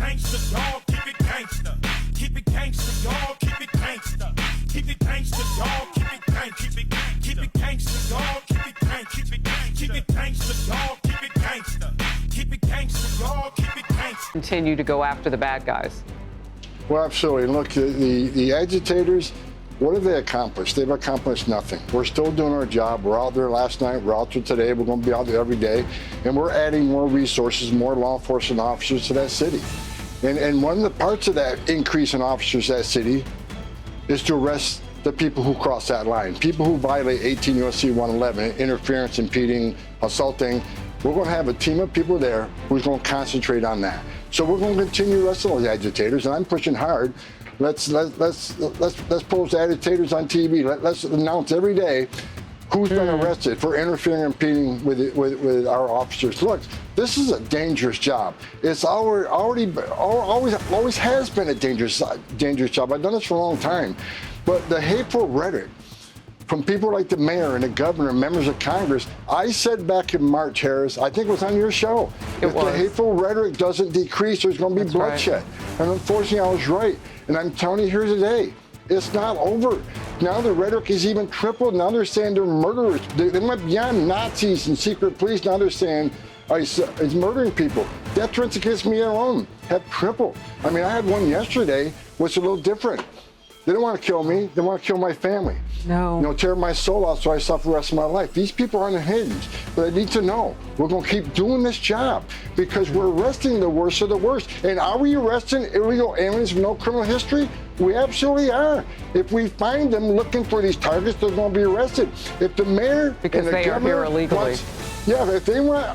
gangsta, y'all. Keep it gangsta. Keep it gangsta, y'all. Keep it gangsta. Keep it gangsta, y'all. Keep it gangsta. Keep it gangsta, y'all. Keep it gangsta. Keep it gangsta, y'all. Keep it gangsta. Keep it gangsta, y'all. Keep it gangsta. Continue to go after the bad guys. Well, absolutely. Look, the agitators, what have they accomplished? They've accomplished nothing. We're still doing our job. We're out there last night. We're out there today. We're going to be out there every day. And we're adding more resources, more law enforcement officers to that city. And one of the parts of that increase in officers in that city is to arrest the people who cross that line, people who violate 18 U.S.C. 111, interference, impeding, assaulting. We're going to have a team of people there who's going to concentrate on that. So we're going to continue arresting those agitators, and I'm pushing hard. Let's post agitators on TV. Let's announce every day who's been arrested for interfering and impeding with our officers. Look, this is a dangerous job. It's always has been a dangerous job. I've done this for a long time, but the hateful rhetoric from people like the mayor and the governor and members of Congress, I said back in March, Harris, I think it was on your show, if the hateful rhetoric doesn't decrease, there's going to be bloodshed. Right. And unfortunately, I was right. And I'm telling you here today, it's not over. Now the rhetoric is even tripled. Now they're saying they're murderers. They went beyond Nazis and secret police. Now they're saying it's murdering people. Death threats against me alone have tripled. I mean, I had one yesterday, which is a little different. They don't want to kill me. They want to kill my family. No. You know, tear my soul out so I suffer the rest of my life. These people aren't unhinged, but they need to know we're going to keep doing this job because we're arresting the worst of the worst. And are we arresting illegal aliens with no criminal history? We absolutely are. If we find them looking for these targets, they're going to be arrested. If the mayor because and the they are here illegally. If they want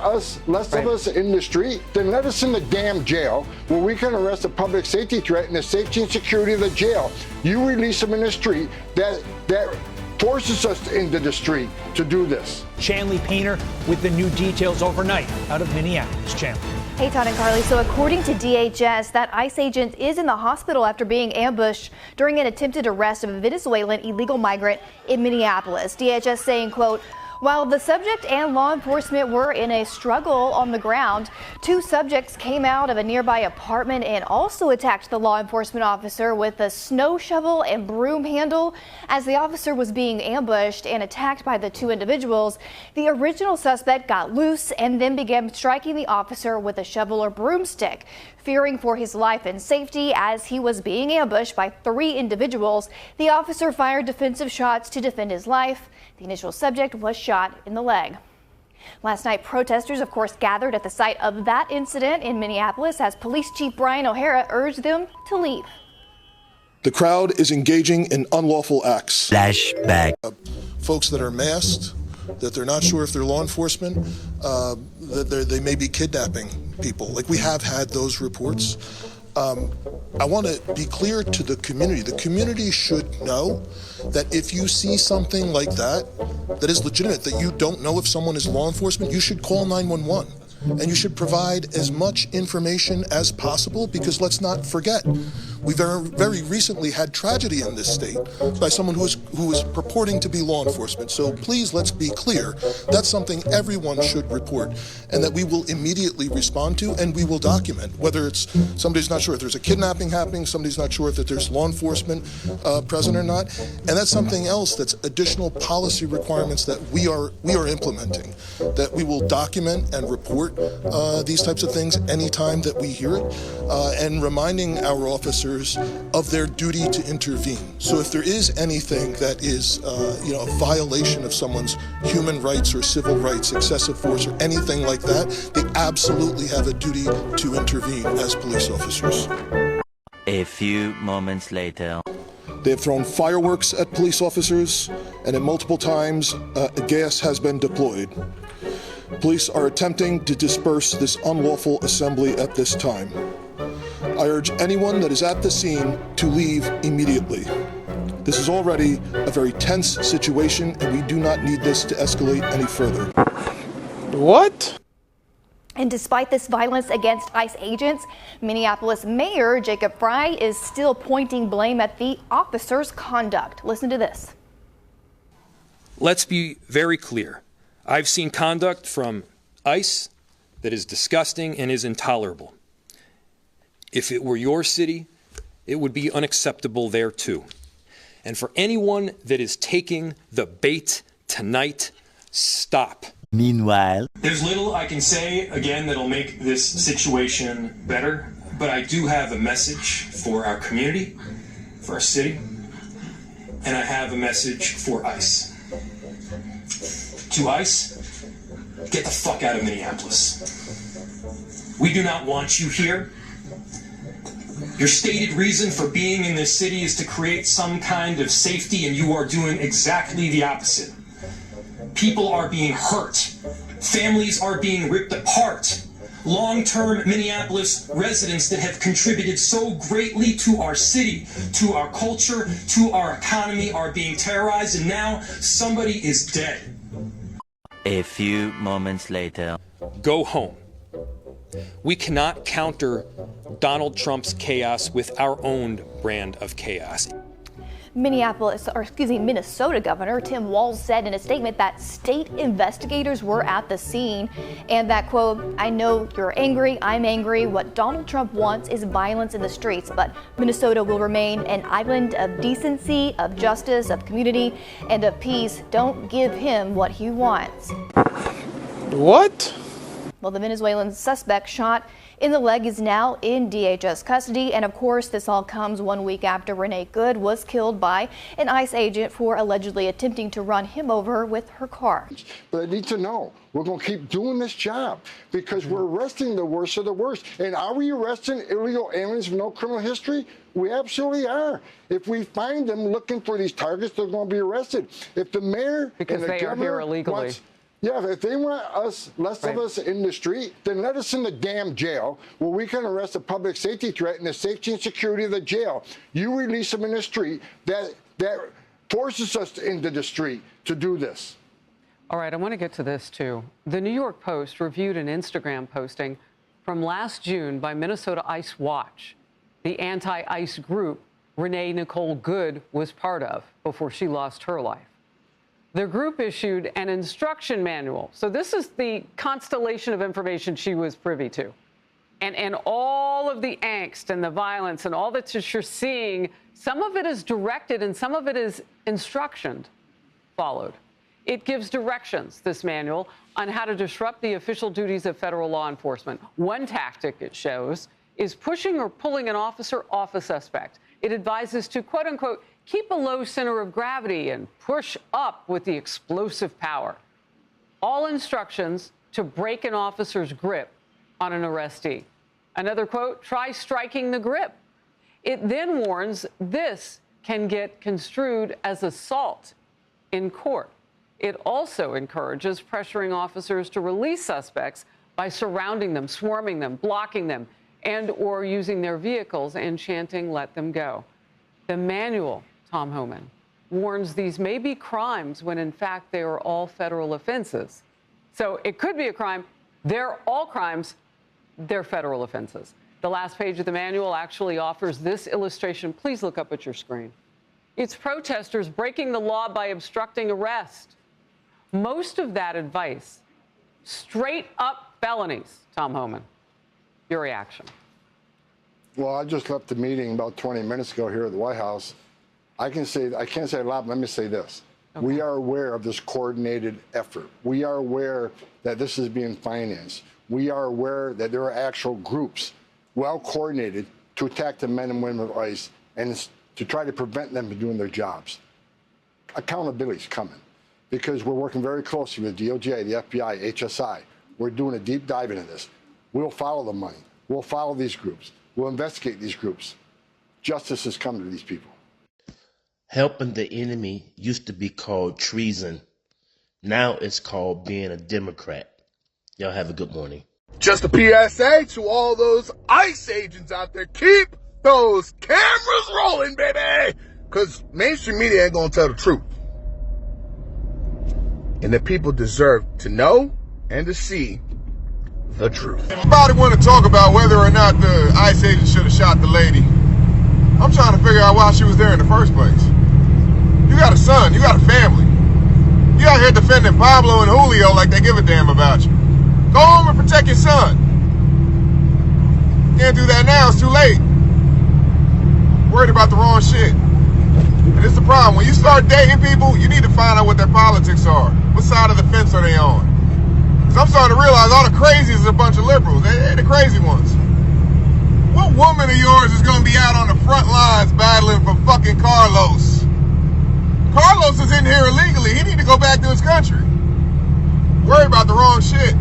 less of us in the street, then let us in the damn jail where we can arrest a public safety threat and the safety and security of the jail. You release them in the street, that forces us into the street to do this. Chanley Painter with the new details overnight out of Minneapolis. Chanley. Hey, Todd and Carly. So according to DHS, that ICE agent is in the hospital after being ambushed during an attempted arrest of a Venezuelan illegal migrant in Minneapolis. DHS saying, quote, while the subject and law enforcement were in a struggle on the ground, two subjects came out of a nearby apartment and also attacked the law enforcement officer with a snow shovel and broom handle. As the officer was being ambushed and attacked by the two individuals, the original suspect got loose and then began striking the officer with a shovel or broomstick. Fearing for his life and safety as he was being ambushed by three individuals, the officer fired defensive shots to defend his life. The initial subject was shot in the leg. Last night, protesters, of course, gathered at the site of that incident in Minneapolis as Police Chief Brian O'Hara urged them to leave. The crowd is engaging in unlawful acts. Flashback. Folks that are masked, that they're not sure if they're law enforcement, that they may be kidnapping people. Like, we have had those reports. I want to be clear to the community. The community should know that if you see something like that, that is legitimate, that you don't know if someone is law enforcement, you should call 911. And you should provide as much information as possible, because let's not forget, we very recently had tragedy in this state by someone who was purporting to be law enforcement. So please, let's be clear. That's something everyone should report, and that we will immediately respond to, and we will document, whether it's somebody's not sure if there's a kidnapping happening, somebody's not sure if that there's law enforcement present or not. And that's something else, that's additional policy requirements that we are implementing, that we will document and report these types of things anytime that we hear it, and reminding our officers of their duty to intervene. So if there is anything that is a violation of someone's human rights or civil rights, excessive force or anything like that, they absolutely have a duty to intervene as police officers. A few moments later. They have thrown fireworks at police officers, and at multiple times gas has been deployed. Police are attempting to disperse this unlawful assembly at this time. I urge anyone that is at the scene to leave immediately. This is already a very tense situation, and we do not need this to escalate any further. What? And despite this violence against ICE agents, Minneapolis Mayor Jacob Frey is still pointing blame at the officers' conduct. Listen to this. Let's be very clear. I've seen conduct from ICE that is disgusting and is intolerable. If it were your city, it would be unacceptable there too. And for anyone that is taking the bait tonight, stop. Meanwhile, There's little I can say, again, that'll make this situation better, but I do have a message for our community, for our city, and I have a message for ICE. To ICE, get the fuck out of Minneapolis. We do not want you here. Your stated reason for being in this city is to create some kind of safety, and you are doing exactly the opposite. People are being hurt. Families are being ripped apart. Long-term Minneapolis residents that have contributed so greatly to our city, to our culture, to our economy are being terrorized, and now somebody is dead. a few moments later. Go home. We cannot counter Donald Trump's chaos with our own brand of chaos. Minnesota Governor Tim Walz said in a statement that state investigators were at the scene and that, quote, "I know you're angry, I'm angry. What Donald Trump wants is violence in the streets, but Minnesota will remain an island of decency, of justice, of community, and of peace. Don't give him what he wants." What? Well, the Venezuelan suspect shot in the leg is now in DHS custody. And of course, this all comes 1 week after Renee Good was killed by an ICE agent for allegedly attempting to run him over with her car. But I need to know, we're going to keep doing this job because we're arresting the worst of the worst. And are we arresting illegal aliens with no criminal history? We absolutely are. If we find them looking for these targets, they're going to be arrested. If the mayor Because and the they are here governor illegally. yeah, if they want us, less of us in the street, then let us in the damn jail where we can arrest a public safety threat and the safety and security of the jail. You release them in the street, that forces us into the street to do this. All right, I want to get to this too. The New York Post reviewed an Instagram posting from last June by Minnesota ICE Watch, the anti-ICE group Renee Nicole Good was part of before she lost her life. The group issued an instruction manual. So this is the constellation of information she was privy to. And all of the angst and the violence and all that you're seeing, some of it is directed and some of it is instruction followed. It gives directions, this manual, on how to disrupt the official duties of federal law enforcement. One tactic it shows is pushing or pulling an officer off a suspect. It advises to, quote unquote, keep a low center of gravity and push up with the explosive power. All instructions to break an officer's grip on an arrestee. Another quote, try striking the grip. It then warns this can get construed as assault in court. It also encourages pressuring officers to release suspects by surrounding them, swarming them, blocking them, and or using their vehicles and chanting, let them go. The manual, tomhoman, warns these may be crimes when in fact they are all federal offenses. So it could be a crime. They're all crimes. They're federal offenses. The last page of the manual actually offers this illustration. Please look up at your screen. It's protesters breaking the law by obstructing arrest. Most of that advice, straight up felonies, tomhoman. Your reaction? Well, I just left the meeting about 20 minutes ago here at the White House. I can't say a lot, but let me say this. Okay. We are aware of this coordinated effort. We are aware that this is being financed. We are aware that there are actual groups well coordinated to attack the men and women of ICE and to try to prevent them from doing their jobs. Accountability is coming because we're working very closely with DOJ, the FBI, HSI. We're doing a deep dive into this. We'll follow the money. We'll follow these groups. We'll investigate these groups. Justice is coming to these people. Helping the enemy used to be called treason. Now it's called being a Democrat. Y'all have a good morning. Just a PSA to all those ICE agents out there. Keep those cameras rolling, baby. Because mainstream media ain't going to tell the truth. And the people deserve to know and to see the truth. Everybody want to talk about whether or not the ICE agent should have shot the lady. I'm trying to figure out why she was there in the first place. You got a son, you got a family. You out here defending Pablo and Julio like they give a damn about you. Go home and protect your son. Can't do that now, it's too late. Worried about the wrong shit. And it's the problem. When you start dating people, you need to find out what their politics are. What side of the fence are they on? Because I'm starting to realize all the crazies are a bunch of liberals. They're the crazy ones. What woman of yours is going to be out on the front lines battling for fucking Carlos? Carlos is in here illegally. He need to go back to his country. Worry about the wrong shit.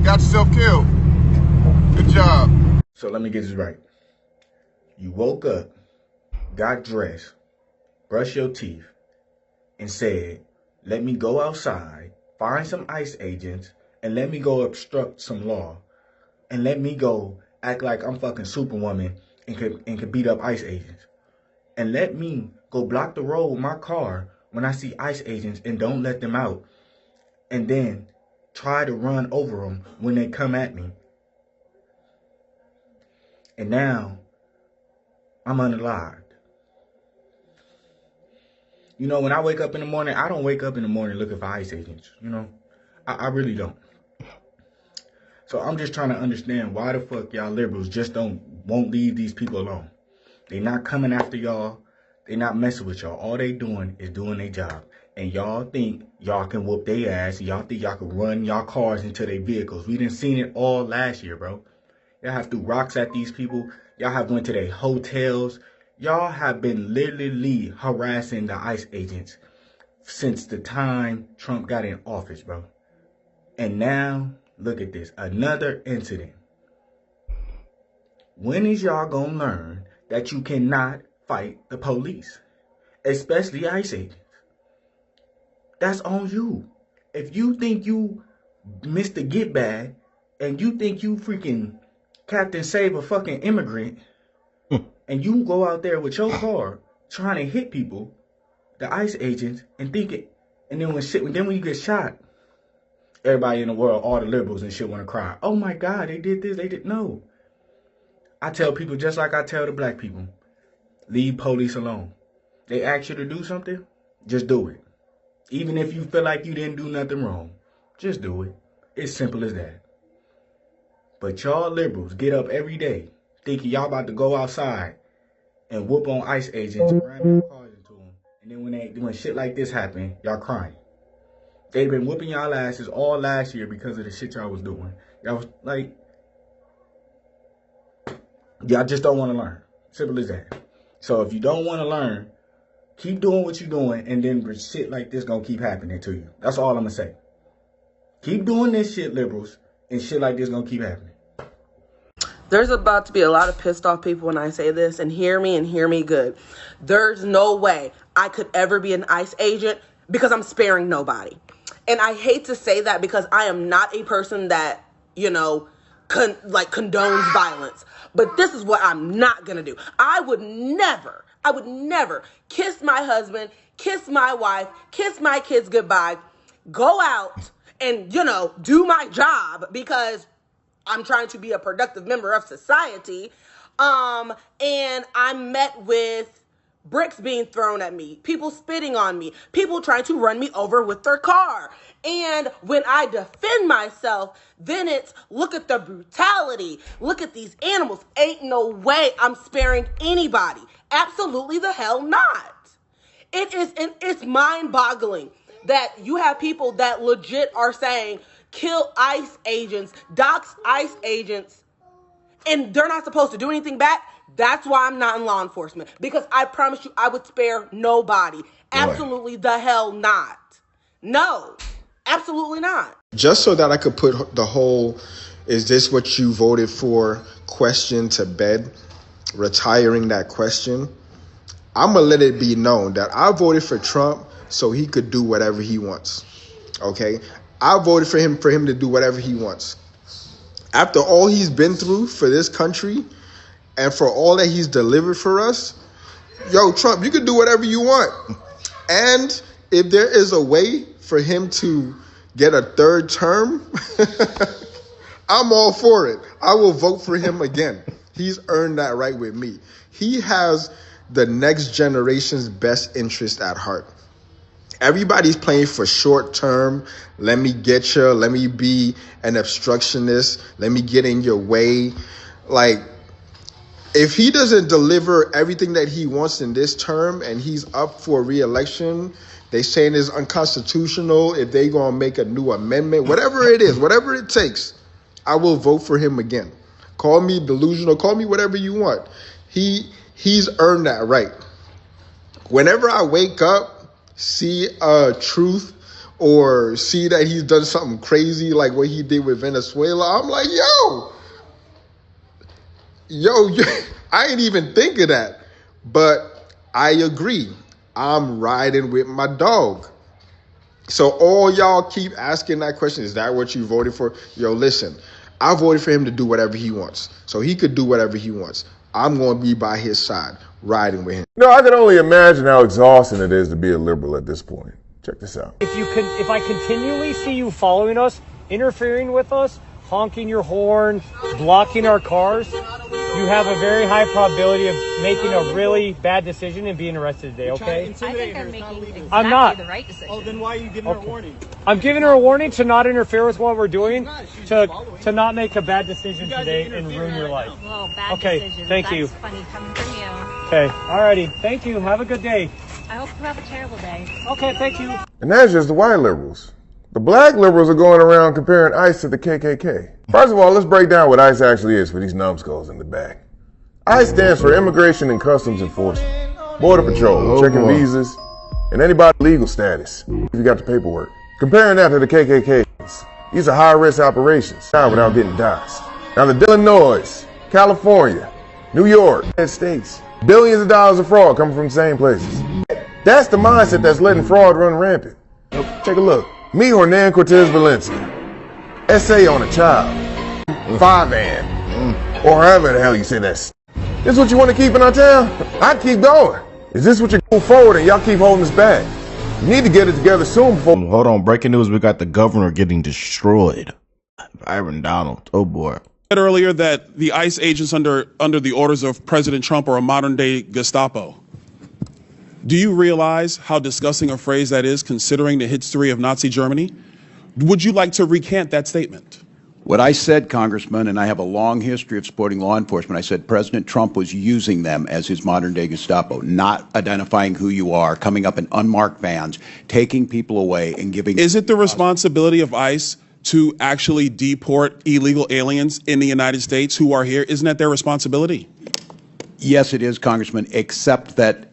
Got yourself killed. Good job. So let me get this right. You woke up, got dressed, brushed your teeth, and said, let me go outside, find some ICE agents, and let me go obstruct some law. And let me go act like I'm fucking Superwoman and could beat up ICE agents. And let me go block the road with my car when I see ICE agents and don't let them out. And then try to run over them when they come at me. And now, I'm unalived. You know, when I wake up in the morning, I don't wake up in the morning looking for ICE agents, you know? I really don't. So I'm just trying to understand why the fuck y'all liberals just won't leave these people alone. They not coming after y'all. They not messing with y'all. All they doing is doing their job. And y'all think y'all can whoop their ass. Y'all think y'all can run y'all cars into their vehicles. We done seen it all last year, bro. Y'all have threw rocks at these people. Y'all have went to their hotels. Y'all have been literally harassing the ICE agents since the time Trump got in office, bro. And now, look at this. Another incident. When is y'all gonna learn that you cannot fight the police? Especially ICE agents. That's on you. If you think you Mr. Get Bad and you think you freaking Captain Save a fucking immigrant and you go out there with your car trying to hit people, the ICE agents, and think it, and then when you get shot, everybody in the world, all the liberals and shit want to cry. Oh my God, they did this, they did. No. I tell people just like I tell the black people, leave police alone. They ask you to do something, just do it. Even if you feel like you didn't do nothing wrong, just do it. It's simple as that. But y'all liberals get up every day thinking y'all about to go outside and whoop on ICE agents and ram your cars into them. And then when shit like this happen, y'all crying. They've been whooping y'all asses all last year because of the shit y'all was doing. Y'all was like, y'all just don't want to learn. Simple as that. So if you don't want to learn, keep doing what you're doing, and then shit like this gonna keep happening to you. That's all I'm gonna say. Keep doing this shit, liberals, and shit like this gonna keep happening. There's about to be a lot of pissed off people when I say this, and hear me good. There's no way I could ever be an ICE agent because I'm sparing nobody. And I hate to say that because I am not a person that, you know, condones violence. But this is what I'm not gonna do. I would never kiss my husband, kiss my wife, kiss my kids goodbye, go out and, you know, do my job because I'm trying to be a productive member of society. And I'm met with bricks being thrown at me, people spitting on me, people trying to run me over with their car. And when I defend myself, then it's, look at the brutality. Look at these animals. Ain't no way I'm sparing anybody. Absolutely the hell not. It's mind-boggling that you have people that legit are saying, kill ICE agents, dox ICE agents, and they're not supposed to do anything back. That's why I'm not in law enforcement. Because I promise you, I would spare nobody. Absolutely the hell not. No, absolutely not. Just so that I could put the whole, is this what you voted for question to bed, retiring that question, I'm going to let it be known that I voted for Trump so he could do whatever he wants. Okay? I voted for him to do whatever he wants. After all he's been through for this country and for all that he's delivered for us, yo, Trump, you can do whatever you want. And if there is a way for him to get a third term, I'm all for it. I will vote for him again. He's earned that right with me. He has the next generation's best interest at heart. Everybody's playing for short term. Let me get you. Let me be an obstructionist. Let me get in your way. Like, if he doesn't deliver everything that he wants in this term and he's up for re-election, they saying it's unconstitutional. If they gonna make a new amendment, whatever it is, whatever it takes, I will vote for him again. Call me delusional, call me whatever you want. He's earned that right. Whenever I wake up, see truth, or see that he's done something crazy like what he did with Venezuela, I'm like, yo, I ain't even think of that. But I agree. I'm riding with my dog. So all y'all keep asking that question, is that what you voted for? Yo, listen, I voted for him to do whatever he wants. So he could do whatever he wants. I'm going to be by his side, riding with him. No, I can only imagine how exhausting it is to be a liberal at this point. Check this out. If I continually see you following us, interfering with us, honking your horn, blocking our cars, you have a very high probability of making a really bad decision and being arrested today, okay? I think I'm making exactly I'm not. the right decision. Oh, then why are you giving her a warning? I'm giving her a warning to not interfere with what we're doing, to not make a bad decision today and ruin your life. Well, bad Okay, decisions. thank That's you. funny coming from you. Okay, alrighty. Thank you. Have a good day. I hope you have a terrible day. Okay, thank you. And that's just the white liberals. The black liberals are going around comparing ICE to the KKK. First of all, let's break down what ICE actually is for these numbskulls in the back. ICE stands for Immigration and Customs Enforcement. Border Patrol, checking visas, and anybody legal status, if you got the paperwork. Comparing that to the KKK, these are high-risk operations, without getting doxxed. Now the Illinois, California, New York, United States, billions of dollars of fraud coming from the same places. That's the mindset that's letting fraud run rampant. Take a look. Me, Hernan Cortez Valencia. Essay on a child. Five-man. Or however the hell you say that. This is what you want to keep in our town? I'd keep going. Is this what you go forward and y'all keep holding us back? You need to get it together soon before... Hold on, breaking news, we got the governor getting destroyed. Byron Donald, oh boy. Said earlier that the ICE agents under the orders of President Trump are a modern-day Gestapo. Do you realize how disgusting a phrase that is, considering the history of Nazi Germany? Would you like to recant that statement? What I said, Congressman, and I have a long history of supporting law enforcement, I said President Trump was using them as his modern-day Gestapo, not identifying who you are, coming up in unmarked vans, taking people away and giving... Is it the responsibility of ICE to actually deport illegal aliens in the United States who are here? Isn't that their responsibility? Yes, it is, Congressman, except that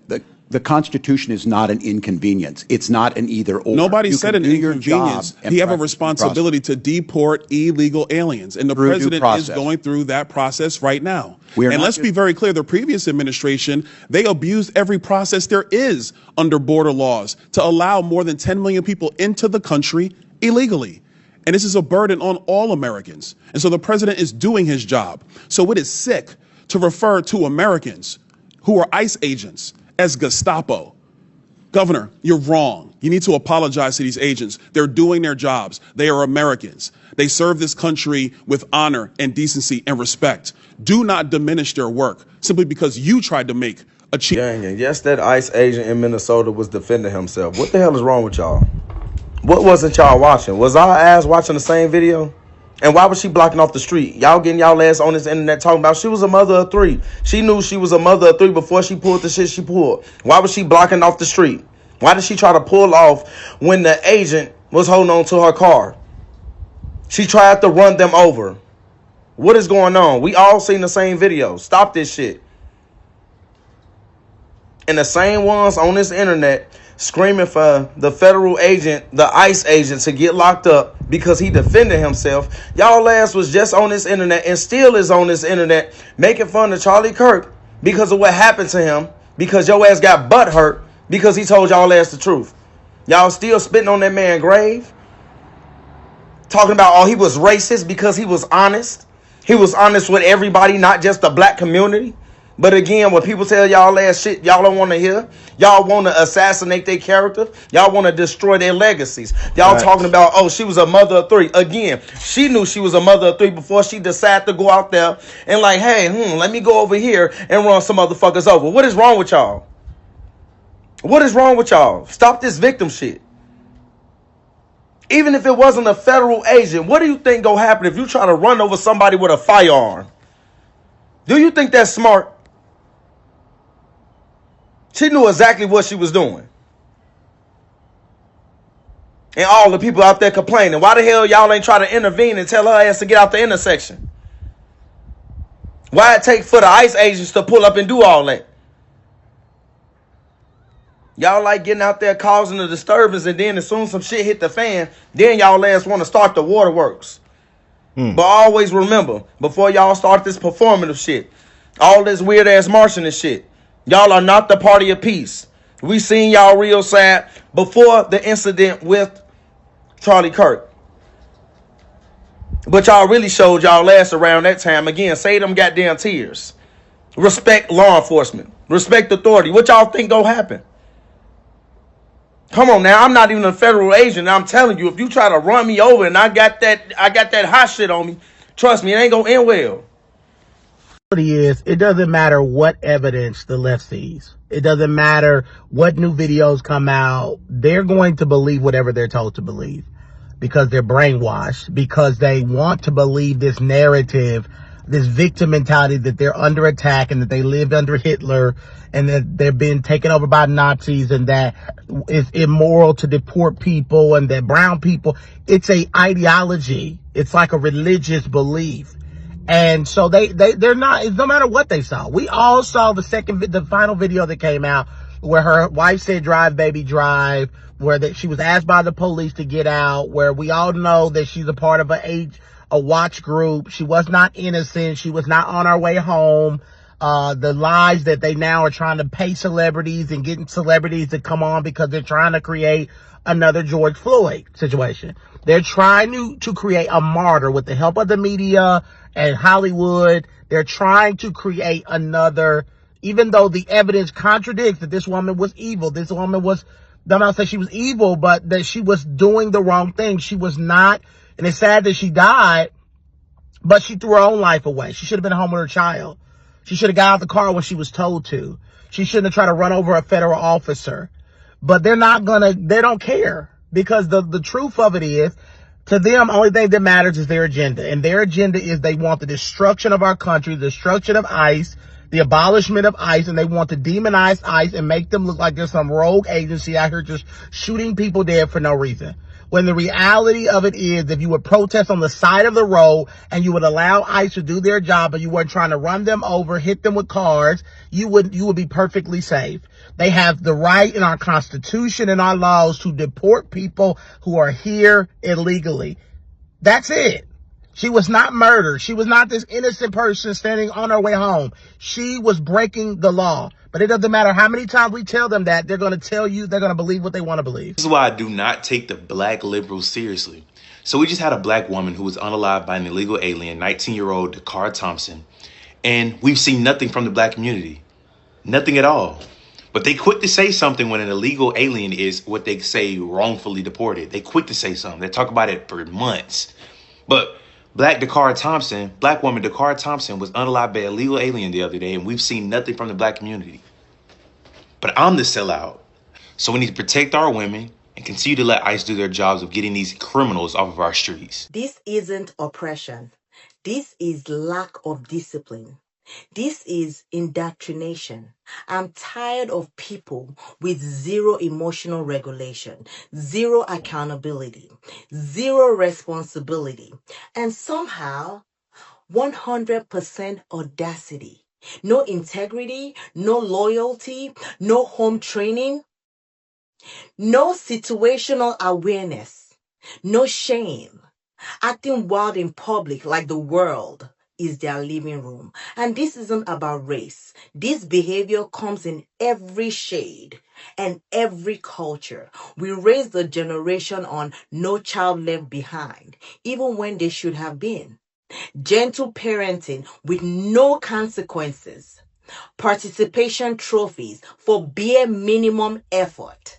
the Constitution is not an inconvenience. It's not an either-or. Nobody said an inconvenience. You have a responsibility to deport illegal aliens, and the president is going through that process right now. And let's be very clear, the previous administration, they abused every process there is under border laws to allow more than 10 million people into the country illegally. And this is a burden on all Americans. And so the president is doing his job. So it is sick to refer to Americans who are ICE agents as Gestapo. Governor, you're wrong. You need to apologize to these agents. They're doing their jobs. They are Americans. They serve this country with honor and decency and respect. Do not diminish their work simply because you tried to make a cheap... Yes, that ICE agent in Minnesota was defending himself. What the hell is wrong with y'all? What wasn't y'all watching? Was our ass watching the same video? And why was she blocking off the street? Y'all getting y'all ass on this internet talking about she was a mother of three. She knew she was a mother of three before she pulled the shit she pulled. Why was she blocking off the street? Why did she try to pull off when the agent was holding on to her car? She tried to run them over. What is going on? We all seen the same video. Stop this shit. And the same ones on this internet screaming for the federal agent, the ICE agent, to get locked up because he defended himself. Y'all ass was just on this internet and still is on this internet making fun of Charlie Kirk because of what happened to him, because your ass got butt hurt because he told y'all ass the truth. Y'all still spitting on that man's grave, talking about, oh, he was racist because he was honest. He was honest with everybody, not just the black community. But again, when people tell y'all ass shit y'all don't want to hear, y'all want to assassinate their character, y'all want to destroy their legacies. Y'all talking about, oh, she was a mother of three. Again, she knew she was a mother of three before she decided to go out there and like, hey, let me go over here and run some motherfuckers over. What is wrong with y'all? What is wrong with y'all? Stop this victim shit. Even if it wasn't a federal agent, what do you think gonna happen if you try to run over somebody with a firearm? Do you think that's smart? She knew exactly what she was doing. And all the people out there complaining, why the hell y'all ain't try to intervene and tell her ass to get out the intersection? Why it take for the ICE agents to pull up and do all that? Y'all like getting out there causing a disturbance, and then as soon as some shit hit the fan, then y'all ass want to start the waterworks. But always remember, before y'all start this performative shit, all this weird ass marching and shit, y'all are not the party of peace. We seen y'all real sad before the incident with Charlie Kirk. But y'all really showed y'all ass around that time. Again, say them goddamn tears. Respect law enforcement. Respect authority. What y'all think gonna happen? Come on now, I'm not even a federal agent. I'm telling you, if you try to run me over and I got that hot shit on me, trust me, it ain't gonna end well. It doesn't matter what evidence the left sees. It doesn't matter what new videos come out. They're going to believe whatever they're told to believe because they're brainwashed, because they want to believe this narrative, this victim mentality that they're under attack and that they lived under Hitler and that they're being taken over by Nazis and that it's immoral to deport people and that brown people. It's a ideology. It's like a religious belief. And so they're not, no matter what they saw. We all saw the final video that came out where her wife said, drive, baby, drive, where she was asked by the police to get out, where we all know that she's a part of a watch group. She was not innocent. She was not on her way home. The lies that they now are trying to pay celebrities and getting celebrities to come on because they're trying to create another George Floyd situation. They're trying to create a martyr with the help of the media and Hollywood. They're trying to create another, even though the evidence contradicts that this woman was evil. This woman was, I'm not saying she was evil, but that she was doing the wrong thing. She was not, and it's sad that she died, but she threw her own life away. She should have been home with her child. She should have got out of the car when she was told to. She shouldn't have tried to run over a federal officer. But they don't care, because the truth of it is, to them, only thing that matters is their agenda. And their agenda is they want the destruction of our country, the destruction of ICE, the abolishment of ICE, and they want to demonize ICE and make them look like there's some rogue agency out here just shooting people dead for no reason. When the reality of it is, if you would protest on the side of the road and you would allow ICE to do their job and you weren't trying to run them over, hit them with cars, you would be perfectly safe. They have the right in our Constitution and our laws to deport people who are here illegally. That's it. She was not murdered. She was not this innocent person standing on her way home. She was breaking the law. But it doesn't matter how many times we tell them that, they're going to tell you, they're going to believe what they want to believe. This is why I do not take the black liberals seriously. So we just had a black woman who was unalived by an illegal alien, 19-year-old Dakar Thompson. And we've seen nothing from the black community. Nothing at all. But they quick to say something when an illegal alien is what they say wrongfully deported. They quick to say something. They talk about it for months. But black woman Dakar Thompson was unalived by an illegal alien the other day, and we've seen nothing from the black community. But I'm the sellout. So we need to protect our women and continue to let ICE do their jobs of getting these criminals off of our streets. This isn't oppression. This is lack of discipline. This is indoctrination. I'm tired of people with zero emotional regulation, zero accountability, zero responsibility, and somehow 100% audacity. No integrity, no loyalty, no home training, no situational awareness, no shame. Acting wild in public like the world is their living room. And this isn't about race. This behavior comes in every shade and every culture. We raise the generation on no child left behind, even when they should have been. Gentle parenting with no consequences. Participation trophies for bare minimum effort.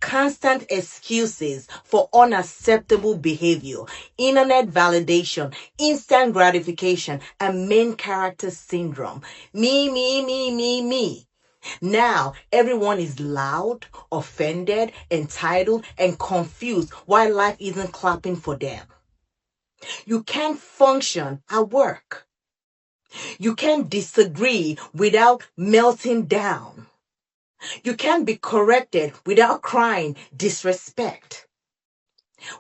Constant excuses for unacceptable behavior, internet validation, instant gratification, and main character syndrome. Me. Now, everyone is loud, offended, entitled, and confused while life isn't clapping for them. You can't function at work. You can't disagree without melting down. You can't be corrected without crying disrespect.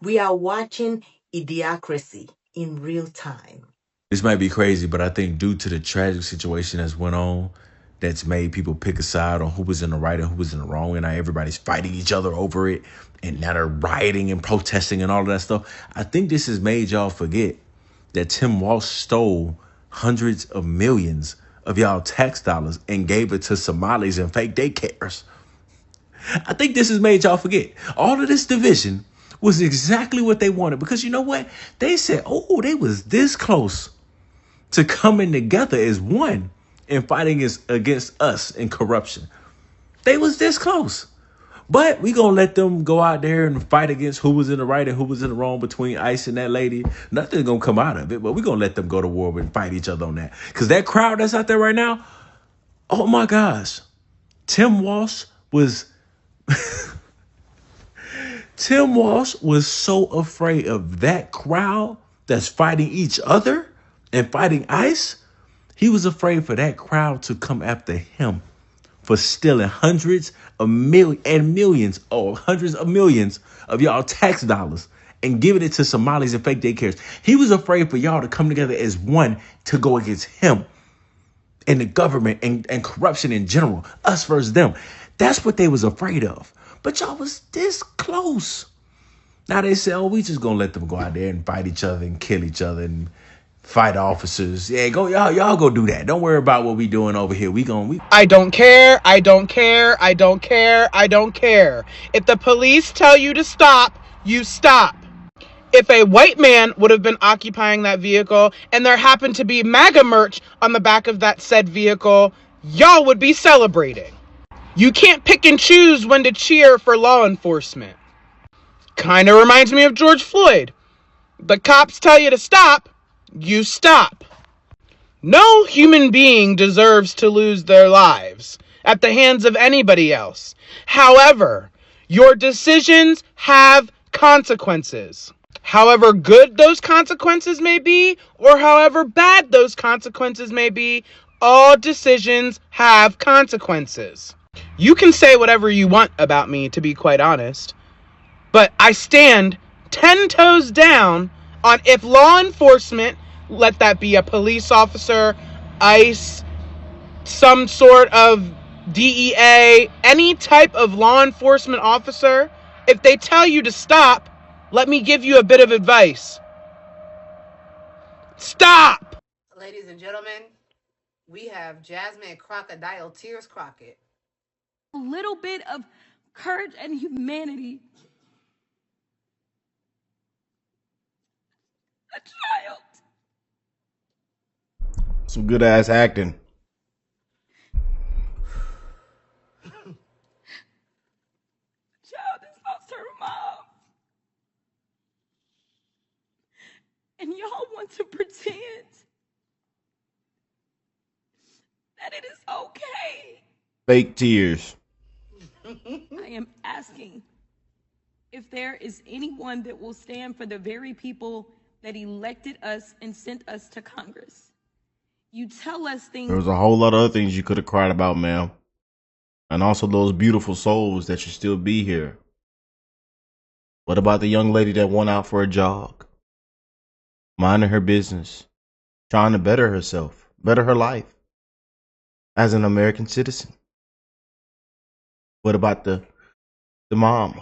We are watching idiocracy in real time. This might be crazy, but I think due to the tragic situation that's went on, that's made people pick a side on who was in the right and who was in the wrong, and now everybody's fighting each other over it, and now they're rioting and protesting and all of that stuff. I think this has made y'all forget that Tim Walsh stole hundreds of millions of y'all tax dollars and gave it to Somalis and fake daycares. I think this has made y'all forget. All of this division was exactly what they wanted, because you know what? They said, oh, they was this close to coming together as one and fighting against us in corruption. They was this close. But we gonna let them go out there and fight against who was in the right and who was in the wrong between ICE and that lady. Nothing's gonna come out of it, but we gonna let them go to war and fight each other on that. Because that crowd that's out there right now, oh my gosh. Tim Walsh was so afraid of that crowd that's fighting each other and fighting ICE. He was afraid for that crowd to come after him for stealing hundreds of millions of y'all tax dollars and giving it to Somalis and fake daycares. He was afraid for y'all to come together as one to go against him and the government and corruption in general, us versus them. That's what they was afraid of. But y'all was this close. Now they say, oh, we just gonna let them go out there and fight each other and kill each other and fight officers. Yeah, go y'all go do that. Don't worry about what we doing over here. I don't care. I don't care. I don't care. I don't care. If the police tell you to stop, you stop. If a white man would have been occupying that vehicle and there happened to be MAGA merch on the back of that said vehicle, y'all would be celebrating. You can't pick and choose when to cheer for law enforcement. Kind of reminds me of George Floyd. The cops tell you to stop, you stop. No human being deserves to lose their lives at the hands of anybody else. However, your decisions have consequences. However good those consequences may be, or however bad those consequences may be, all decisions have consequences. You can say whatever you want about me, to be quite honest, but I stand 10 toes down on if law enforcement, let that be a police officer, ICE, some sort of DEA, any type of law enforcement officer, if they tell you to stop, let me give you a bit of advice. Stop! Ladies and gentlemen, we have Jasmine Crocodile Tears Crockett. A little bit of courage and humanity. A child. Some good ass acting. Child has lost her mom. And y'all want to pretend that it is okay. Fake tears. I am asking if there is anyone that will stand for the very people that elected us and sent us to Congress. You tell us things. There was a whole lot of other things you could have cried about, ma'am. And also those beautiful souls that should still be here. What about the young lady that went out for a jog? Minding her business. Trying to better herself. Better her life. As an American citizen. What about the mom?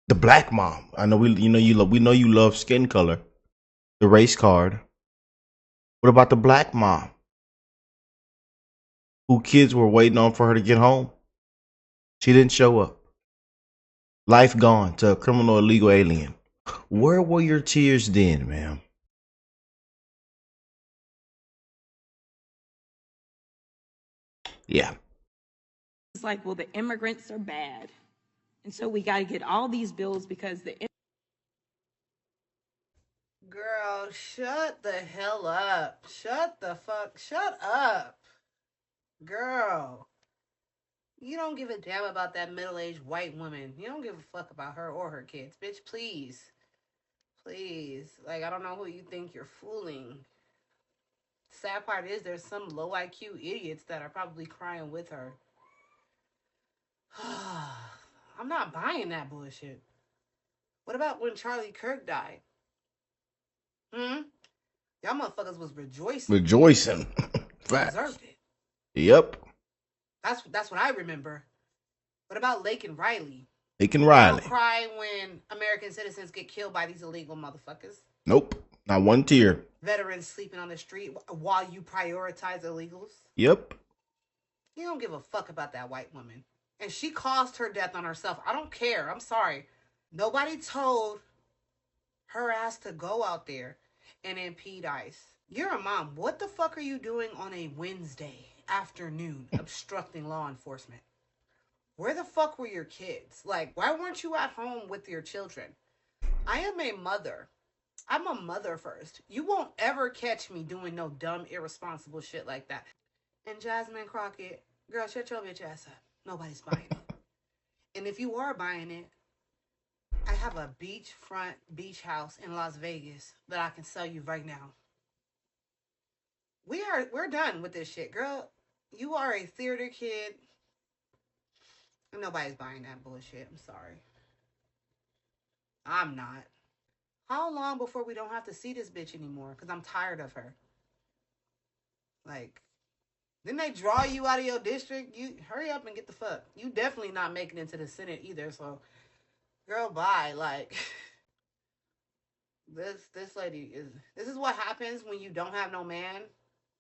The black mom. I know we know you love skin color. The race card. What about the black mom? Who kids were waiting on for her to get home? She didn't show up. Life gone to a criminal illegal alien. Where were your tears then, ma'am? Yeah. It's like, well, the immigrants are bad. And so we got to get all these bills because Girl, shut the hell up. Shut up. Girl. You don't give a damn about that middle-aged white woman. You don't give a fuck about her or her kids. Bitch, please. Please. Like, I don't know who you think you're fooling. Sad part is there's some low IQ idiots that are probably crying with her. I'm not buying that bullshit. What about when Charlie Kirk died? Y'all motherfuckers was rejoicing. Rejoicing. Deserved it. Yep. That's what I remember. What about Lake and Riley? Lake and Riley. Don't cry when American citizens get killed by these illegal motherfuckers. Nope. Not one tear. Veterans sleeping on the street while you prioritize illegals. Yep. You don't give a fuck about that white woman. And she caused her death on herself. I don't care. I'm sorry. Nobody told her ass to go out there and impede ICE. You're a mom. What the fuck are you doing on a Wednesday afternoon obstructing law enforcement? Where the fuck were your kids? Like, why weren't you at home with your children? I am a mother. I'm a mother first. You won't ever catch me doing no dumb, irresponsible shit like that. And Jasmine Crockett, girl, shut your bitch ass up. Nobody's buying it. And if you are buying it, I have a beachfront beach house in Las Vegas that I can sell you right now. We're done with this shit, girl. You are a theater kid. Nobody's buying that bullshit. I'm sorry. I'm not. How long before we don't have to see this bitch anymore? Because I'm tired of her. Like, didn't they draw you out of your district? You hurry up and get the fuck. You definitely not making it to the Senate either. So, girl, bye. Like, this lady is. This is what happens when you don't have no man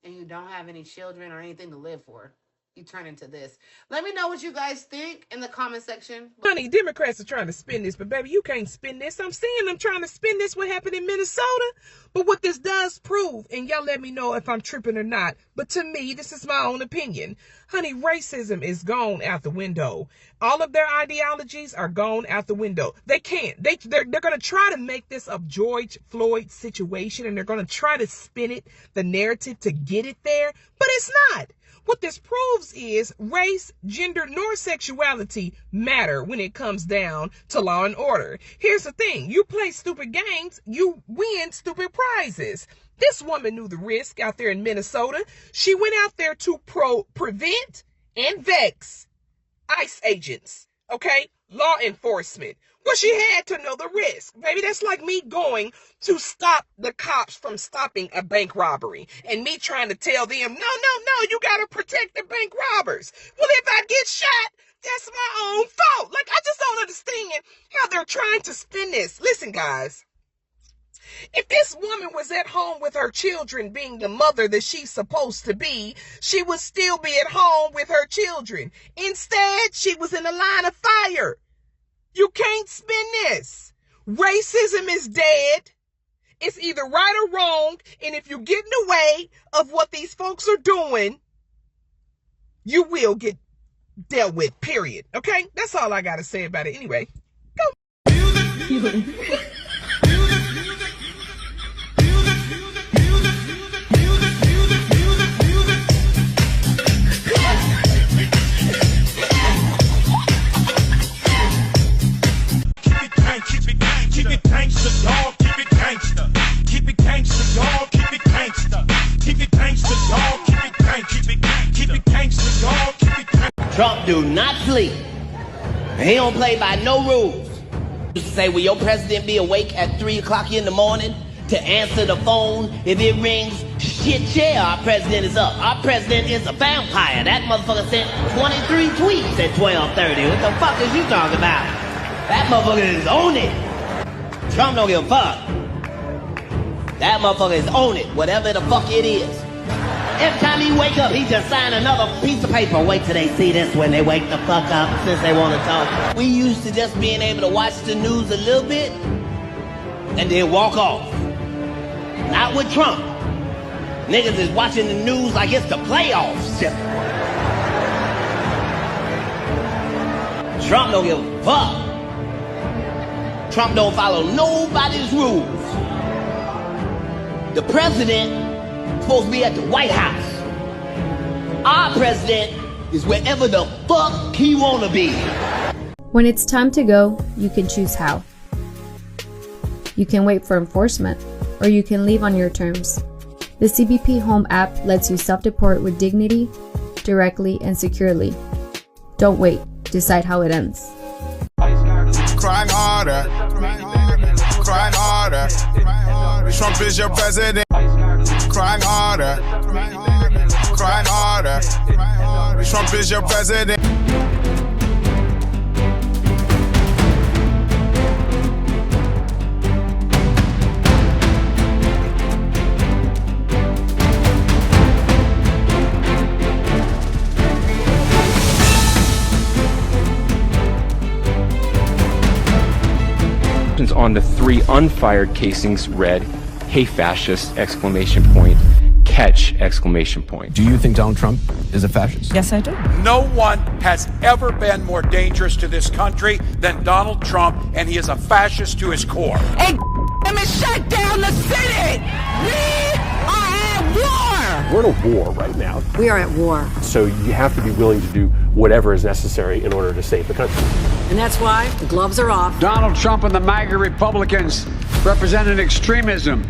and you don't have any children or anything to live for. You turn into this. Let me know what you guys think in the comment section. Honey, Democrats are trying to spin this, but baby, you can't spin this. I'm seeing them trying to spin this, what happened in Minnesota. But what this does prove, and y'all let me know if I'm tripping or not, but to me, this is my own opinion. Honey, racism is gone out the window. All of their ideologies are gone out the window. They can't. They're going to try to make this a George Floyd situation, and they're going to try to spin it, the narrative, to get it there, but it's not. What this proves is race, gender, nor sexuality matter when it comes down to law and order. Here's the thing. You play stupid games, you win stupid prizes. This woman knew the risk out there in Minnesota. She went out there to prevent and vex ICE agents, okay? Law enforcement. Well, she had to know the risk. Baby, that's like me going to stop the cops from stopping a bank robbery and me trying to tell them, no, you got to protect the bank robbers. Well, if I get shot, that's my own fault. Like, I just don't understand how they're trying to spin this. Listen, guys, if this woman was at home with her children being the mother that she's supposed to be, she would still be at home with her children. Instead, she was in the line of fire. You can't spin this. Racism is dead. It's either right or wrong. And if you get in the way of what these folks are doing, you will get dealt with, period. Okay? That's all I got to say about it. Anyway, go. Keep it gangsta, dog. Keep it gangsta. Keep it gangsta, dog. Keep it gangsta. Keep it gangsta, dog. Keep it gangsta. Keep it gangsta, dog. Keep it gangsta. Trump do not sleep. He don't play by no rules. You say, will your president be awake at 3 o'clock in the morning to answer the phone if it rings? Shit, yeah, our president is up. Our president is a vampire. That motherfucker sent 23 tweets at 12:30. What the fuck is you talking about? That motherfucker is on it. Trump don't give a fuck. That motherfucker is on it, whatever the fuck it is. Every time he wake up, he just sign another piece of paper. Wait till they see this when they wake the fuck up, since they want to talk. We used to just being able to watch the news a little bit and then walk off. Not with Trump. Niggas is watching the news like it's the playoffs. Trump don't give a fuck. Trump don't follow nobody's rules. The president is supposed to be at the White House. Our president is wherever the fuck he wanna be. When it's time to go, you can choose how. You can wait for enforcement, or you can leave on your terms. The CBP Home app lets you self-deport with dignity, directly and securely. Don't wait. Decide how it ends. Crime harder. Crime harder. Trump is your president. Crime harder. Crime harder. Trump is your president. On the 3 unfired casings read, "Hey fascist!" exclamation point, catch exclamation point. Do you think Donald Trump is a fascist? Yes, I do. No one has ever been more dangerous to this country than Donald Trump, and he is a fascist to his core. Hey, let me shut down the city! We are at war! We're in a war right now. We are at war. So you have to be willing to do whatever is necessary in order to save the country. And that's why the gloves are off. Donald Trump and the MAGA Republicans represent an extremism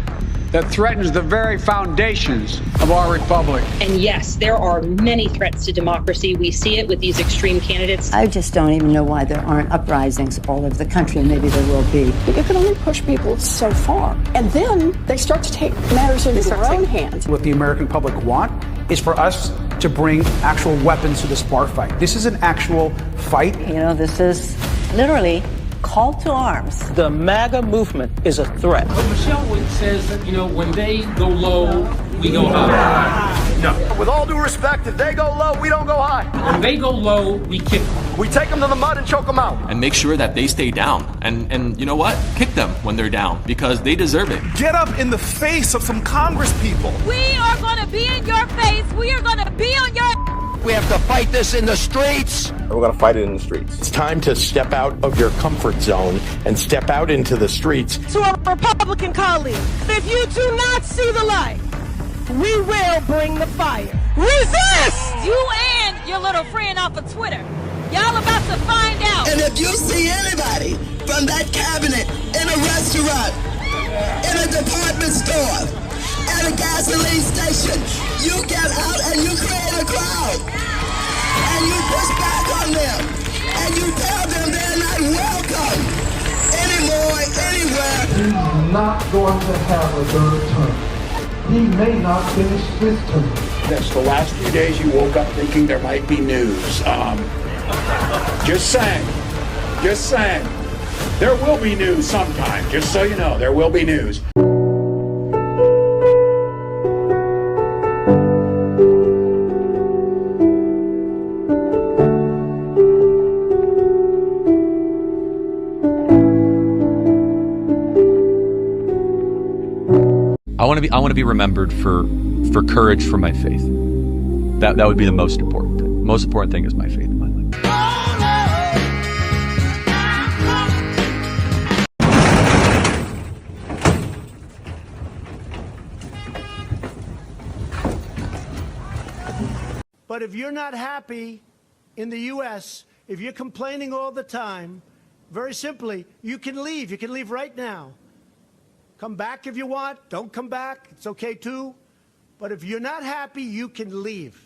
that threatens the very foundations of our republic. And yes, there are many threats to democracy. We see it with these extreme candidates. I just don't even know why there aren't uprisings all over the country, and maybe there will be. You can only push people so far, and then they start to take matters into their own hands. What the American public want is for us to bring actual weapons to this bar fight. This is an actual fight. You know, this is literally call to arms. The MAGA movement is a threat. But Michelle says that, when they go low, we go high. No. With all due respect, if they go low, we don't go high. When they go low, we kick them. We take them to the mud and choke them out. And make sure that they stay down. And you know what? Kick them when they're down, because they deserve it. Get up in the face of some Congress people. We are going to be in your face. We are going to be on your... We have to fight this in the streets. We're going to fight it in the streets. It's time to step out of your comfort zone and step out into the streets. To our Republican colleagues, if you do not see the light, we will bring the fire. Resist! You and your little friend off of Twitter. Y'all about to find out. And if you see anybody from that cabinet in a restaurant, in a department store, at a gasoline station, you get out and you create a crowd. And you push back on them. And you tell them they're not welcome anymore, anywhere. He's not going to have a third term. He may not finish his term. That's the last few days you woke up thinking there might be news. Just saying. Just saying. There will be news sometime. Just so you know, there will be news. I want to be remembered for courage for my faith. That would be the most important thing. Most important thing is my faith in my life. But if you're not happy in the U.S., if you're complaining all the time, very simply, you can leave. You can leave right now. Come back if you want. Don't come back. It's okay too. But if you're not happy, you can leave.